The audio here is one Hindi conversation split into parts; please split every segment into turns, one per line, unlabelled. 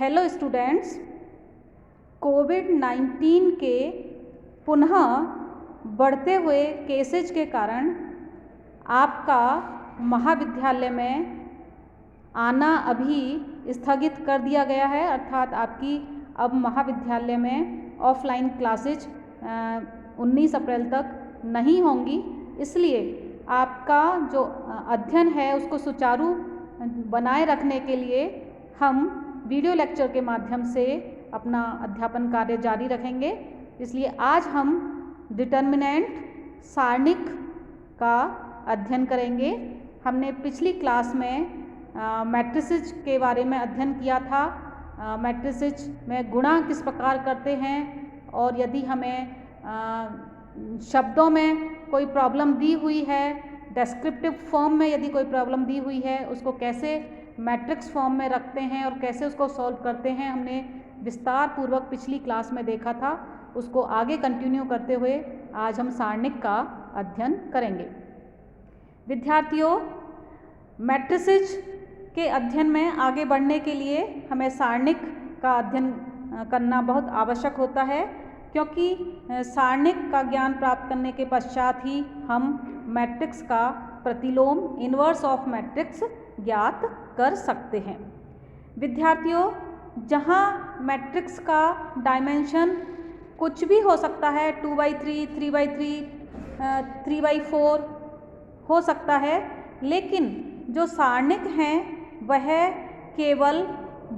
हेलो स्टूडेंट्स, कोविड-19 के पुनः बढ़ते हुए केसेज के कारण आपका महाविद्यालय में आना अभी स्थगित कर दिया गया है। अर्थात आपकी अब महाविद्यालय में ऑफलाइन क्लासेज 19 अप्रैल तक नहीं होंगी। इसलिए आपका जो अध्ययन है उसको सुचारू बनाए रखने के लिए हम वीडियो लेक्चर के माध्यम से अपना अध्यापन कार्य जारी रखेंगे। इसलिए आज हम डिटर्मिनेंट सारणिक का अध्ययन करेंगे। हमने पिछली क्लास में मैट्रिसेस के बारे में अध्ययन किया था। मैट्रिसेस में गुणा किस प्रकार करते हैं और यदि हमें शब्दों में कोई प्रॉब्लम दी हुई है, डिस्क्रिप्टिव फॉर्म में यदि कोई प्रॉब्लम दी हुई है, उसको कैसे मैट्रिक्स फॉर्म में रखते हैं और कैसे उसको सॉल्व करते हैं, हमने विस्तार पूर्वक पिछली क्लास में देखा था। उसको आगे कंटिन्यू करते हुए आज हम सारणिक का अध्ययन करेंगे। विद्यार्थियों, मैट्रिसेस के अध्ययन में आगे बढ़ने के लिए हमें सारणिक का अध्ययन करना बहुत आवश्यक होता है, क्योंकि सारणिक का ज्ञान प्राप्त करने के पश्चात ही हम मैट्रिक्स का प्रतिलोम इन्वर्स ऑफ मैट्रिक्स ज्ञात कर सकते हैं। विद्यार्थियों, जहाँ मैट्रिक्स का डायमेंशन कुछ भी हो सकता है, 2×3, 3×3, 3×4 हो सकता है, लेकिन जो सारणिक हैं वह केवल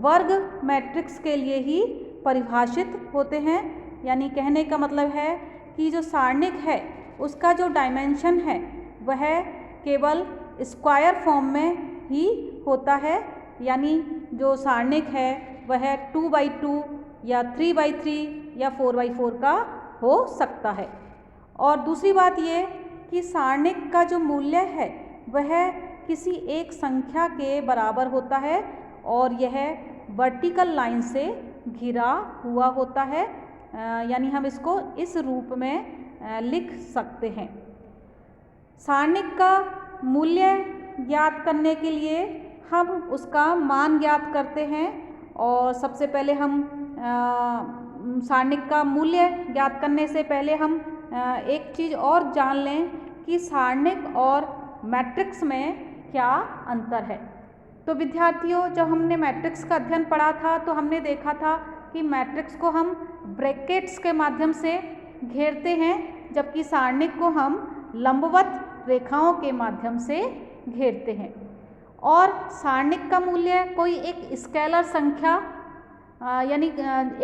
वर्ग मैट्रिक्स के लिए ही परिभाषित होते हैं। यानी कहने का मतलब है कि जो सारणिक है उसका जो डायमेंशन है वह केवल स्क्वायर फॉर्म में ही होता है। यानी जो सारणिक है वह 2×2 या 3×3 या 4×4 का हो सकता है। और दूसरी बात ये कि सारणिक का जो मूल्य है वह किसी एक संख्या के बराबर होता है और यह वर्टिकल लाइन से घिरा हुआ होता है। यानी हम इसको इस रूप में लिख सकते हैं। सारणिक का मूल्य ज्ञात करने के लिए हम उसका मान ज्ञात करते हैं। और सबसे पहले हम सारणिक का मूल्य ज्ञात करने से पहले हम एक चीज़ और जान लें कि सारणिक और मैट्रिक्स में क्या अंतर है। तो विद्यार्थियों, जब हमने मैट्रिक्स का अध्ययन पढ़ा था तो हमने देखा था कि मैट्रिक्स को हम ब्रैकेट्स के माध्यम से घेरते हैं, जबकि सारणिक को हम लंबवत रेखाओं के माध्यम से घेरते हैं। और सारणिक का मूल्य कोई एक स्केलर संख्या यानी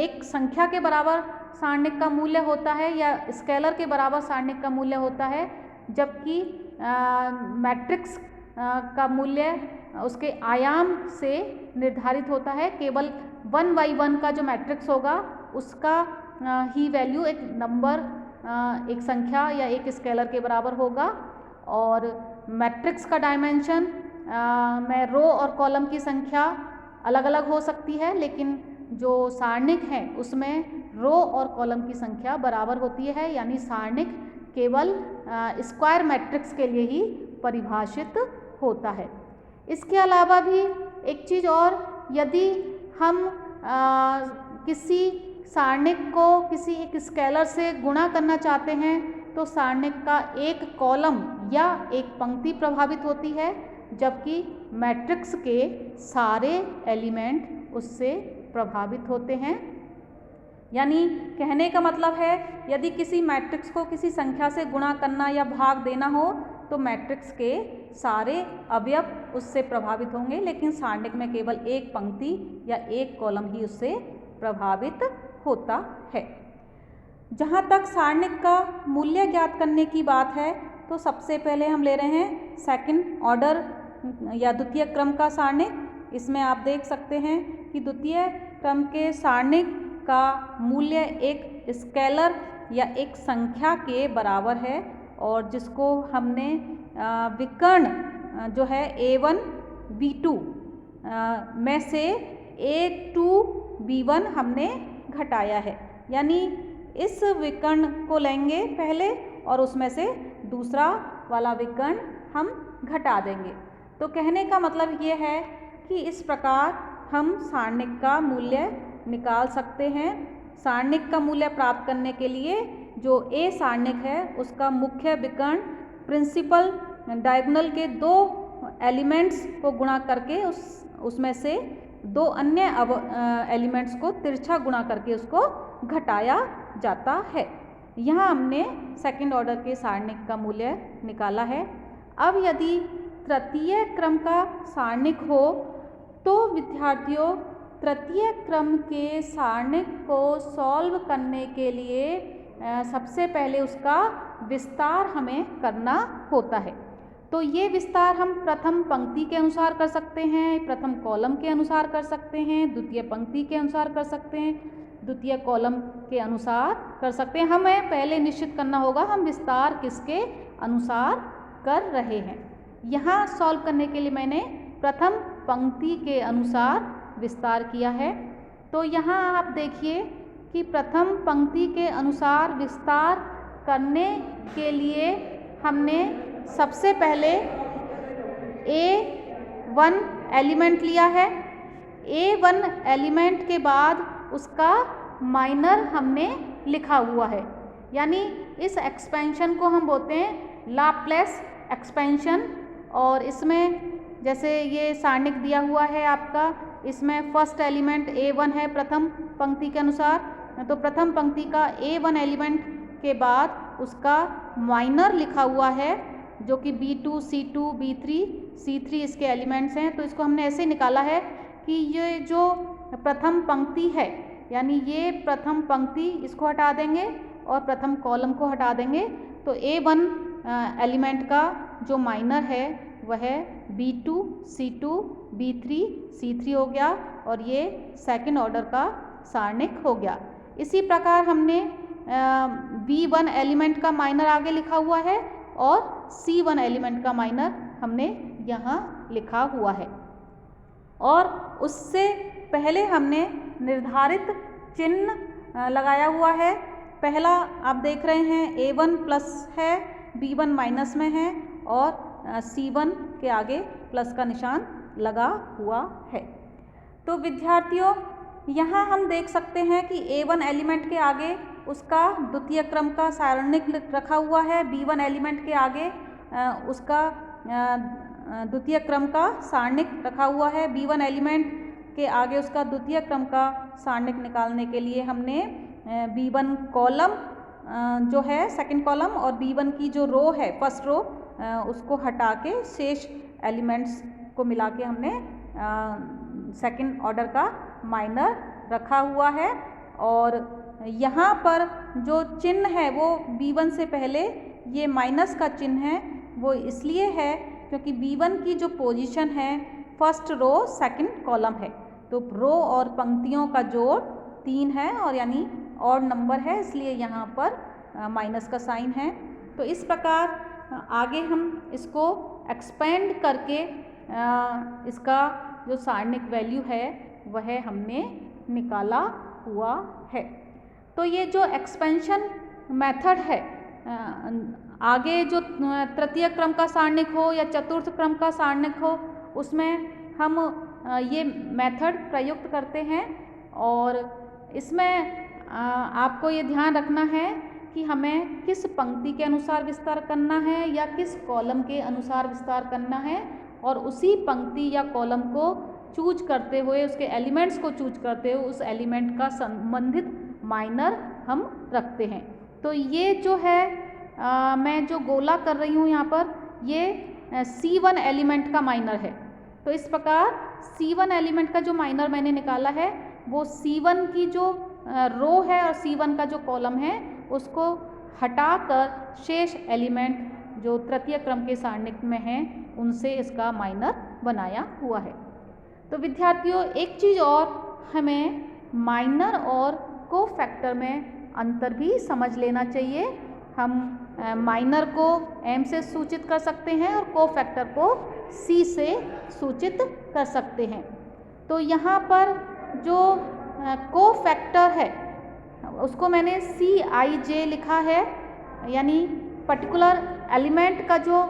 एक संख्या के बराबर सारणिक का मूल्य होता है या स्केलर के बराबर सारणिक का मूल्य होता है, जबकि मैट्रिक्स का मूल्य उसके आयाम से निर्धारित होता है। केवल 1×1 का जो मैट्रिक्स होगा उसका ही वैल्यू एक नंबर, एक संख्या या एक स्केलर के बराबर होगा। और मैट्रिक्स का डायमेंशन में रो और कॉलम की संख्या अलग अलग हो सकती है, लेकिन जो सारणिक है उसमें रो और कॉलम की संख्या बराबर होती है। यानी सारणिक केवल स्क्वायर मैट्रिक्स के लिए ही परिभाषित होता है। इसके अलावा भी एक चीज़ और, यदि हम किसी सारणिक को किसी एक स्केलर से गुणा करना चाहते हैं तो सारणिक का एक कॉलम या एक पंक्ति प्रभावित होती है, जबकि मैट्रिक्स के सारे एलिमेंट उससे प्रभावित होते हैं। यानी कहने का मतलब है, यदि किसी मैट्रिक्स को किसी संख्या से गुणा करना या भाग देना हो तो मैट्रिक्स के सारे अवयव उससे प्रभावित होंगे, लेकिन सारणिक में केवल एक पंक्ति या एक कॉलम ही उससे प्रभावित होता है। जहाँ तक सारणिक का मूल्य ज्ञात करने की बात है तो सबसे पहले हम ले रहे हैं सेकंड ऑर्डर या द्वितीय क्रम का सारणिक। इसमें आप देख सकते हैं कि द्वितीय क्रम के सारणिक का मूल्य एक स्केलर या एक संख्या के बराबर है और जिसको हमने विकर्ण जो है a1 b2 में से a2 b1 हमने घटाया है। यानी इस विकर्ण को लेंगे पहले और उसमें से दूसरा वाला विकर्ण हम घटा देंगे। तो कहने का मतलब ये है कि इस प्रकार हम सारणिक का मूल्य निकाल सकते हैं। सारणिक का मूल्य प्राप्त करने के लिए जो ए सारणिक है उसका मुख्य विकर्ण प्रिंसिपल डायगोनल के 2 एलिमेंट्स को गुणा करके उसमें से 2 अन्य एलिमेंट्स को तिरछा गुणा करके उसको घटाया जाता है। यहाँ हमने सेकंड ऑर्डर के सारणिक का मूल्य निकाला है। अब यदि तृतीय क्रम का सारणिक हो तो विद्यार्थियों तृतीय क्रम के सारणिक को सॉल्व करने के लिए सबसे पहले उसका विस्तार हमें करना होता है। तो ये विस्तार हम प्रथम पंक्ति के अनुसार कर सकते हैं, प्रथम कॉलम के अनुसार कर सकते हैं, द्वितीय पंक्ति के अनुसार कर सकते हैं, द्वितीय कॉलम के अनुसार कर सकते हैं। हमें पहले निश्चित करना होगा हम विस्तार किसके अनुसार कर रहे हैं। यहाँ सॉल्व करने के लिए मैंने प्रथम पंक्ति के अनुसार विस्तार किया है। तो यहाँ आप देखिए कि प्रथम पंक्ति के अनुसार विस्तार करने के लिए हमने सबसे पहले A1 एलिमेंट लिया है। A1 एलिमेंट के बाद उसका माइनर हमने लिखा हुआ है, यानी इस एक्सपेंशन को हम बोलते हैं लाप्लेस एक्सपेंशन। और इसमें जैसे ये सारणिक दिया हुआ है आपका, इसमें फर्स्ट एलिमेंट A1 है प्रथम पंक्ति के अनुसार, तो प्रथम पंक्ति का A1 एलिमेंट के बाद उसका माइनर लिखा हुआ है जो कि B2, C2, B3, C3 इसके एलिमेंट्स हैं। तो इसको हमने ऐसे निकाला है कि ये जो प्रथम पंक्ति है, यानी ये प्रथम पंक्ति इसको हटा देंगे और प्रथम कॉलम को हटा देंगे, तो A1 एलिमेंट का जो माइनर है वह B2, C2, B3, C3 हो गया और ये सेकंड ऑर्डर का सारणिक हो गया। इसी प्रकार हमने B1 एलिमेंट का माइनर आगे लिखा हुआ है और C1 एलिमेंट का माइनर हमने यहाँ लिखा हुआ है। और उससे पहले हमने निर्धारित चिन्ह लगाया हुआ है। पहला आप देख रहे हैं A1 प्लस है, B1 माइनस में है और C1 के आगे प्लस का निशान लगा हुआ है। तो विद्यार्थियों यहाँ हम देख सकते हैं कि A1 एलिमेंट के आगे उसका द्वितीय क्रम का सारणिक रखा हुआ है, B1 एलिमेंट के आगे उसका द्वितीय क्रम का सारणिक रखा हुआ है। B1 एलिमेंट के आगे उसका द्वितीय क्रम का सारणिक निकालने के लिए हमने B1 कॉलम जो है सेकंड कॉलम और B1 की जो रो है फर्स्ट रो उसको हटा के शेष एलिमेंट्स को मिला के हमने सेकंड ऑर्डर का माइनर रखा हुआ है। और यहाँ पर जो चिन्ह है वो B1 से पहले ये माइनस का चिन्ह है, वो इसलिए है क्योंकि B1 की जो पोजीशन है फर्स्ट रो सेकंड कॉलम है, तो रो और पंक्तियों का जोड़ 3 है और यानी ऑड नंबर है, इसलिए यहाँ पर माइनस का साइन है। तो इस प्रकार आगे हम इसको एक्सपेंड करके इसका जो सारणिक वैल्यू है वह हमने निकाला हुआ है। तो ये जो एक्सपेंशन मेथड है, आगे जो तृतीय क्रम का सारणिक हो या चतुर्थ क्रम का सारणिक हो उसमें हम ये मेथड प्रयुक्त करते हैं। और इसमें आपको ये ध्यान रखना है कि हमें किस पंक्ति के अनुसार विस्तार करना है या किस कॉलम के अनुसार विस्तार करना है, और उसी पंक्ति या कॉलम को चूज करते हुए, उसके एलिमेंट्स को चूज करते हुए उस एलिमेंट का संबंधित माइनर हम रखते हैं। तो ये जो है मैं जो गोला कर रही हूँ यहाँ पर, ये C1 एलिमेंट का माइनर है। तो इस प्रकार C1 एलिमेंट का जो माइनर मैंने निकाला है वो C1 की जो रो है और C1 का जो कॉलम है उसको हटाकर शेष एलिमेंट जो तृतीय क्रम के सारणिक में हैं उनसे इसका माइनर बनाया हुआ है। तो विद्यार्थियों एक चीज़ और हमें माइनर और कोफैक्टर में अंतर भी समझ लेना चाहिए। हम माइनर को M से सूचित कर सकते हैं और कोफैक्टर को C से सूचित कर सकते हैं। तो यहाँ पर जो कोफैक्टर है उसको मैंने CIJ लिखा है, यानी पर्टिकुलर एलिमेंट का जो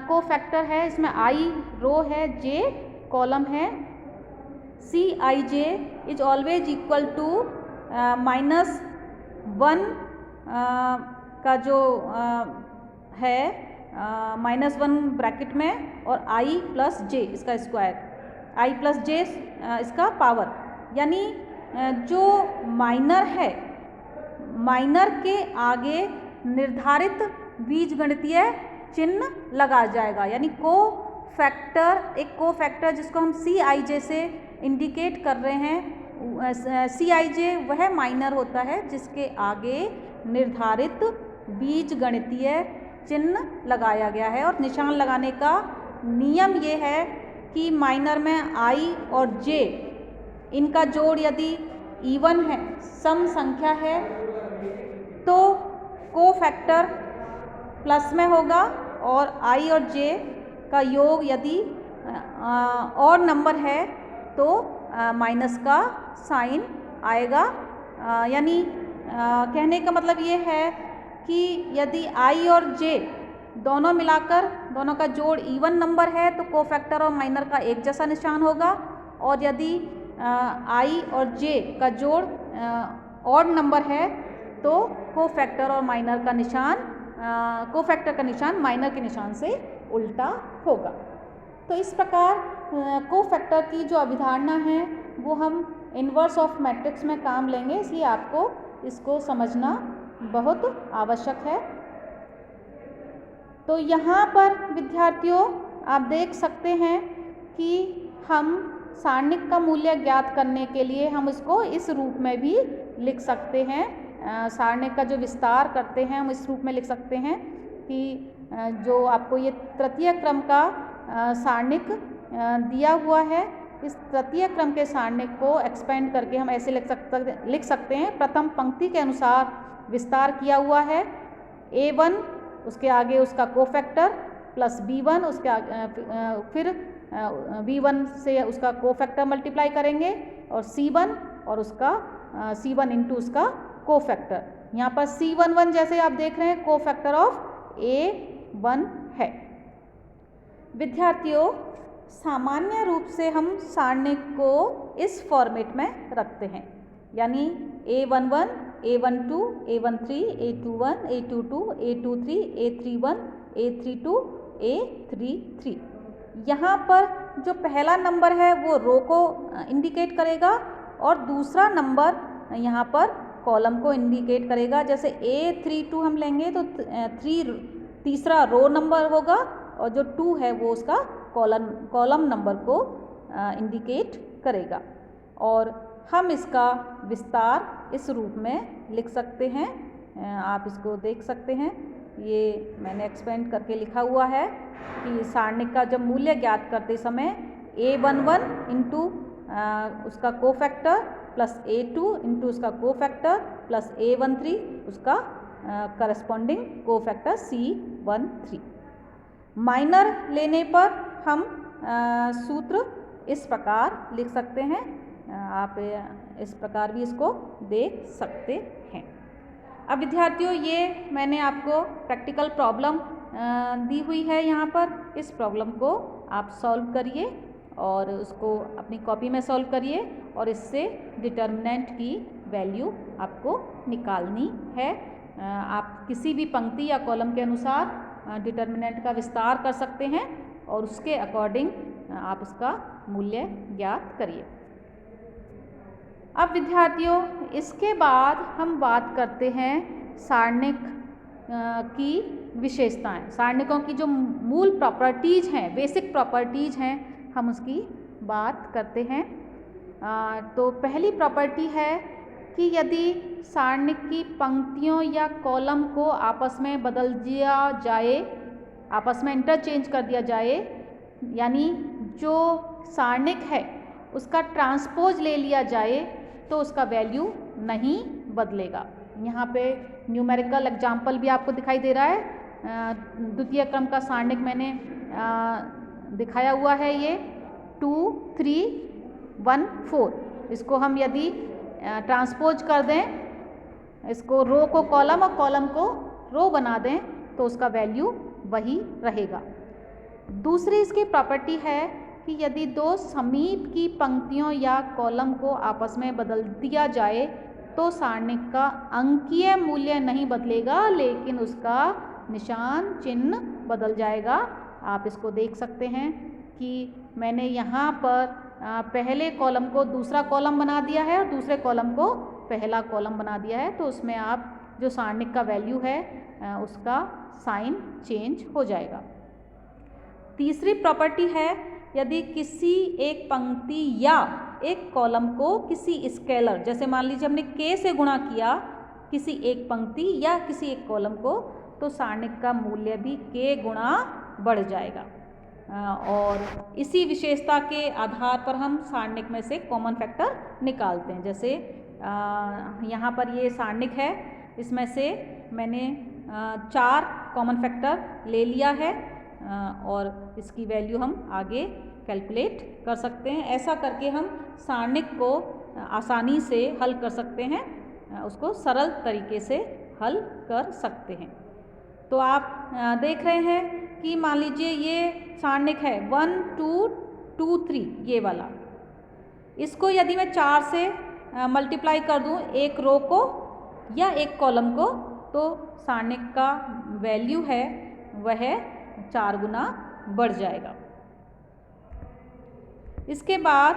कोफैक्टर है, इसमें I रो है, J कॉलम है। Cij is always equal to -1 का जो है -1 ब्रैकेट में और i प्लस जे इसका स्क्वायर, i प्लस जे इसका पावर, यानी जो माइनर है, माइनर के आगे निर्धारित बीजगणितीय चिन्ह लगा जाएगा, यानी कोफैक्टर, एक कोफैक्टर जिसको हम Cij से इंडिकेट कर रहे हैं, Cij वह माइनर होता है जिसके आगे निर्धारित बीजगणितीय चिन्ह लगाया गया है। और निशान लगाने का नियम ये है कि माइनर में i और j इनका जोड़ यदि इवन है, सम संख्या है, तो कोफैक्टर प्लस में होगा, और i और j का योग यदि और नंबर है तो माइनस का साइन आएगा। यानी कहने का मतलब ये है कि यदि i और j दोनों मिलाकर, दोनों का जोड़ इवन नंबर है तो कोफैक्टर और माइनर का एक जैसा निशान होगा, और यदि i और j का जोड़ ऑड नंबर है तो कोफैक्टर और माइनर का निशान, कोफैक्टर का निशान माइनर के निशान से उल्टा होगा। तो इस प्रकार कोफैक्टर की जो अवधारणा है वो हम इन्वर्स ऑफ मैट्रिक्स में काम लेंगे, इसलिए आपको इसको समझना बहुत आवश्यक है। तो यहाँ पर विद्यार्थियों आप देख सकते हैं कि हम सारणिक का मूल्य ज्ञात करने के लिए हम इसको इस रूप में भी लिख सकते हैं। सारणिक का जो विस्तार करते हैं हम इस रूप में लिख सकते हैं कि जो आपको ये तृतीय क्रम का सारणिक दिया हुआ है, इस तृतीय क्रम के सारणिक को एक्सपेंड करके हम ऐसे लिख सकते हैं। प्रथम पंक्ति के अनुसार विस्तार किया हुआ है, a1 उसके आगे उसका कोफैक्टर प्लस b1 उसके फिर b1 से उसका कोफैक्टर मल्टीप्लाई करेंगे और c1 और उसका c1 इंटू उसका कोफैक्टर। यहाँ पर c11 जैसे आप देख रहे हैं कोफैक्टर ऑफ a1 है। विद्यार्थियों सामान्य रूप से हम सारणिक को इस फॉर्मेट में रखते हैं, यानी a11, a12, a13, a21, a22, a23, a31, a32, a33। यहाँ पर जो पहला नंबर है वो रो को इंडिकेट करेगा और दूसरा नंबर यहाँ पर कॉलम को इंडिकेट करेगा। जैसे a32 हम लेंगे तो तीसरा रो नंबर होगा और जो 2 है वो उसका कॉलम नंबर को इंडिकेट करेगा। और हम इसका विस्तार इस रूप में लिख सकते हैं, आप इसको देख सकते हैं, ये मैंने एक्सपेंड करके लिखा हुआ है कि सारणिक का जब मूल्य ज्ञात करते समय a11 इंटू उसका कोफैक्टर प्लस a2 इंटू उसका कोफैक्टर प्लस a13 उसका करस्पॉन्डिंग कोफैक्टर c13। माइनर लेने पर हम सूत्र इस प्रकार लिख सकते हैं, आप इस प्रकार भी इसको देख सकते हैं। अब विद्यार्थियों ये मैंने आपको प्रैक्टिकल प्रॉब्लम दी हुई है, यहाँ पर इस प्रॉब्लम को आप सॉल्व करिए और उसको अपनी कॉपी में सॉल्व करिए और इससे डिटर्मिनेंट की वैल्यू आपको निकालनी है। आप किसी भी पंक्ति या कॉलम के अनुसार डिटर्मिनेंट का विस्तार कर सकते हैं और उसके अकॉर्डिंग आप उसका मूल्य ज्ञात करिए। अब विद्यार्थियों इसके बाद हम बात करते हैं सारणिक की विशेषताएं, सारणिकों की जो मूल प्रॉपर्टीज़ हैं, बेसिक प्रॉपर्टीज़ हैं, हम उसकी बात करते हैं। तो पहली प्रॉपर्टी है कि यदि सारणिक की पंक्तियों या कॉलम को आपस में बदल दिया जाए, आपस में इंटरचेंज कर दिया जाए, यानी जो सारणिक है उसका ट्रांसपोज ले लिया जाए तो उसका वैल्यू नहीं बदलेगा। यहाँ पे न्यूमेरिकल एग्जाम्पल भी आपको दिखाई दे रहा है। द्वितीय क्रम का सारणिक मैंने दिखाया हुआ है, ये 2, 3, 1, 4। इसको हम यदि ट्रांसपोज कर दें, इसको रो को कॉलम और कॉलम को रो बना दें तो उसका वैल्यू वही रहेगा। दूसरी इसकी प्रॉपर्टी है कि यदि दो समीप की पंक्तियों या कॉलम को आपस में बदल दिया जाए तो सारणिक का अंकीय मूल्य नहीं बदलेगा, लेकिन उसका निशान चिन्ह बदल जाएगा। आप इसको देख सकते हैं कि मैंने यहाँ पर पहले कॉलम को दूसरा कॉलम बना दिया है और दूसरे कॉलम को पहला कॉलम बना दिया है, तो उसमें आप जो सारणिक का वैल्यू है उसका साइन चेंज हो जाएगा। तीसरी प्रॉपर्टी है, यदि किसी एक पंक्ति या एक कॉलम को किसी स्केलर, जैसे मान लीजिए हमने k से गुणा किया किसी एक पंक्ति या किसी एक कॉलम को, तो सारणिक का मूल्य भी k गुणा बढ़ जाएगा। और इसी विशेषता के आधार पर हम सारणिक में से कॉमन फैक्टर निकालते हैं। जैसे यहाँ पर ये सारणिक है, इसमें से मैंने 4 कॉमन फैक्टर ले लिया है और इसकी वैल्यू हम आगे कैलकुलेट कर सकते हैं। ऐसा करके हम सारणिक को आसानी से हल कर सकते हैं, उसको सरल तरीके से हल कर सकते हैं। तो आप देख रहे हैं कि मान लीजिए ये सारणिक है 1 2 2 3, ये वाला। इसको यदि मैं 4 से मल्टीप्लाई कर दूं एक रो को या एक कॉलम को, तो सारणिक का वैल्यू है वह 4 गुना बढ़ जाएगा। इसके बाद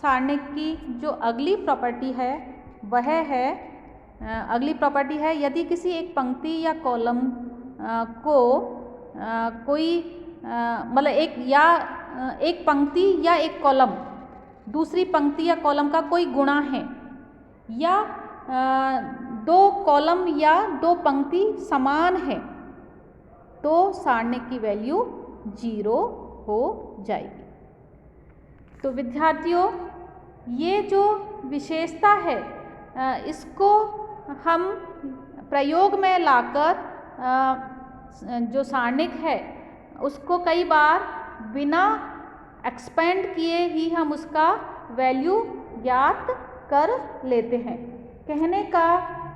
सारणिक की जो अगली प्रॉपर्टी है वह है यदि किसी एक पंक्ति या कॉलम को कोई मतलब एक पंक्ति या एक कॉलम दूसरी पंक्ति या कॉलम का कोई गुणा है, या 2 कॉलम या 2 पंक्ति समान है, तो सारणिक की वैल्यू 0 हो जाएगी। तो विद्यार्थियों, ये जो विशेषता है इसको हम प्रयोग में लाकर जो सारणिक है उसको कई बार बिना एक्सपेंड किए ही हम उसका वैल्यू ज्ञात कर लेते हैं। कहने का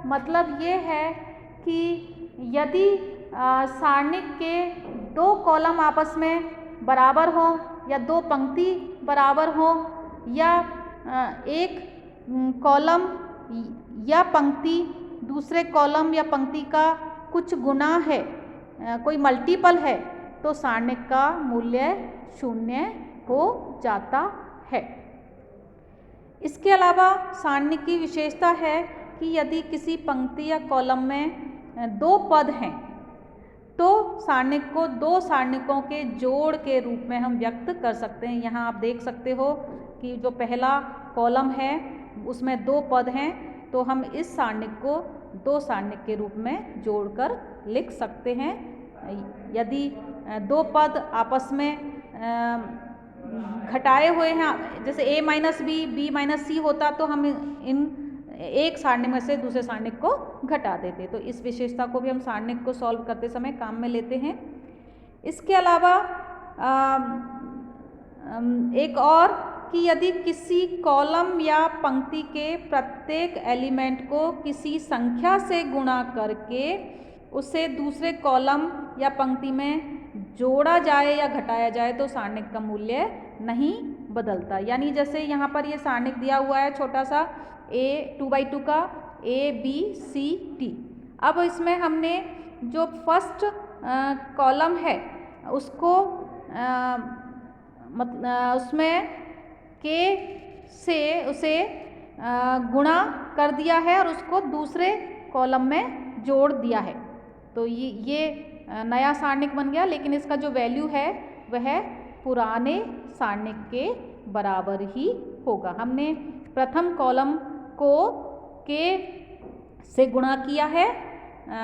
मतलब ये है कि यदि सारणिक के 2 कॉलम आपस में बराबर हों या 2 पंक्ति बराबर हों, या एक कॉलम या पंक्ति दूसरे कॉलम या पंक्ति का कुछ गुना है, कोई मल्टीपल है, तो सारणिक का मूल्य 0 हो जाता है। इसके अलावा सारणिक की विशेषता है कि यदि किसी पंक्ति या कॉलम में 2 पद हैं, तो सारणिक को 2 सारणिकों के जोड़ के रूप में हम व्यक्त कर सकते हैं। यहाँ आप देख सकते हो कि जो पहला कॉलम है उसमें 2 पद हैं, तो हम इस सारणिक को 2 सारणिक के रूप में जोड़कर लिख सकते हैं। यदि 2 पद आपस में घटाए हुए हैं, जैसे a minus b minus c होता, तो हम इन एक सारणिक में से दूसरे सारणिक को घटा देते। तो इस विशेषता को भी हम सारणिक को सॉल्व करते समय काम में लेते हैं। इसके अलावा एक और कि यदि किसी कॉलम या पंक्ति के प्रत्येक एलिमेंट को किसी संख्या से गुणा करके उसे दूसरे कॉलम या पंक्ति में जोड़ा जाए या घटाया जाए, तो सारणिक का मूल्य नहीं बदलता। यानी जैसे यहाँ पर ये सारणिक दिया हुआ है छोटा सा a 2/2 का a b c t। अब इसमें हमने जो फर्स्ट कॉलम है उसको उसमें k से उसे गुणा कर दिया है और उसको दूसरे कॉलम में जोड़ दिया है, तो ये नया सारणिक बन गया। लेकिन इसका जो वैल्यू है वह पुराने सारणिक के बराबर ही होगा। हमने प्रथम कॉलम को k से गुणा किया है,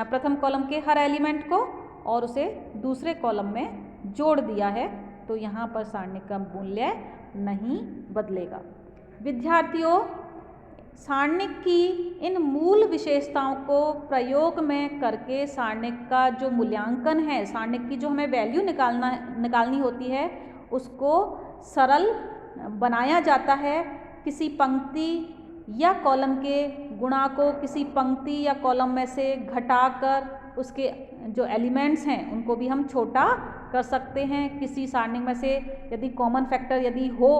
प्रथम कॉलम के हर एलिमेंट को, और उसे दूसरे कॉलम में जोड़ दिया है, तो यहाँ पर सारणिक का मूल्य नहीं बदलेगा। विद्यार्थियों, सारणिक की इन मूल विशेषताओं को प्रयोग में करके सारणिक का जो मूल्यांकन है, सारणिक की जो हमें वैल्यू निकालनी होती है, उसको सरल बनाया जाता है। किसी पंक्ति या कॉलम के गुणा को किसी पंक्ति या कॉलम में से घटाकर उसके जो एलिमेंट्स हैं उनको भी हम छोटा कर सकते हैं। किसी सारणिक में से यदि कॉमन फैक्टर यदि हो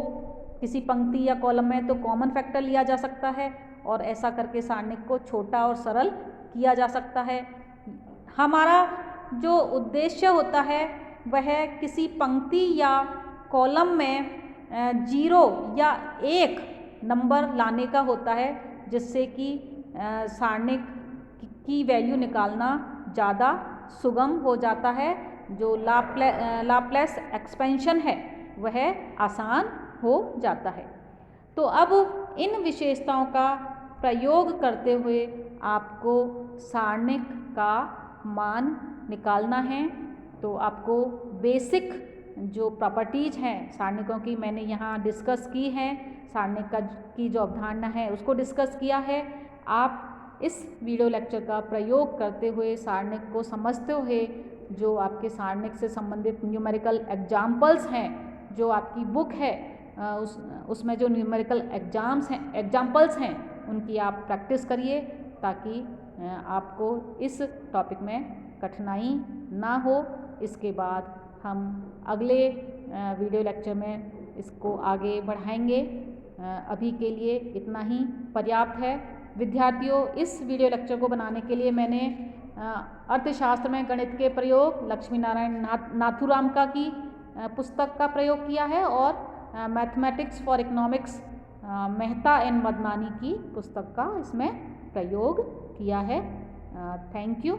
किसी पंक्ति या कॉलम में तो कॉमन फैक्टर लिया जा सकता है और ऐसा करके सारणिक को छोटा और सरल किया जा सकता है। हमारा जो उद्देश्य होता है वह किसी पंक्ति या कॉलम में 0 या 1 नंबर लाने का होता है, जिससे कि सारणिक की वैल्यू निकालना ज़्यादा सुगम हो जाता है। जो लाप्लास एक्सपेंशन है वह आसान हो जाता है। तो अब इन विशेषताओं का प्रयोग करते हुए आपको सारणिक का मान निकालना है। तो आपको बेसिक जो प्रॉपर्टीज हैं सारणिकों की मैंने यहाँ डिस्कस की हैं। सारणिक की जो अवधारणा है उसको डिस्कस किया है। आप इस वीडियो लेक्चर का प्रयोग करते हुए सारणिक को समझते हुए जो आपके सारणिक से संबंधित न्यूमेरिकल एग्जाम्पल्स हैं, जो आपकी बुक है उसमें जो न्यूमेरिकल एग्जाम्पल्स हैं उनकी आप प्रैक्टिस करिए, ताकि आपको इस टॉपिक में कठिनाई ना हो। इसके बाद हम अगले वीडियो लेक्चर में इसको आगे बढ़ाएंगे। अभी के लिए इतना ही पर्याप्त है। विद्यार्थियों, इस वीडियो लेक्चर को बनाने के लिए मैंने अर्थशास्त्र में गणित के प्रयोग लक्ष्मी नारायण नाथुरामका की पुस्तक का प्रयोग किया है और mathematics for economics Mehta and Madnani की पुस्तक का इसमें प्रयोग किया है। Thank you.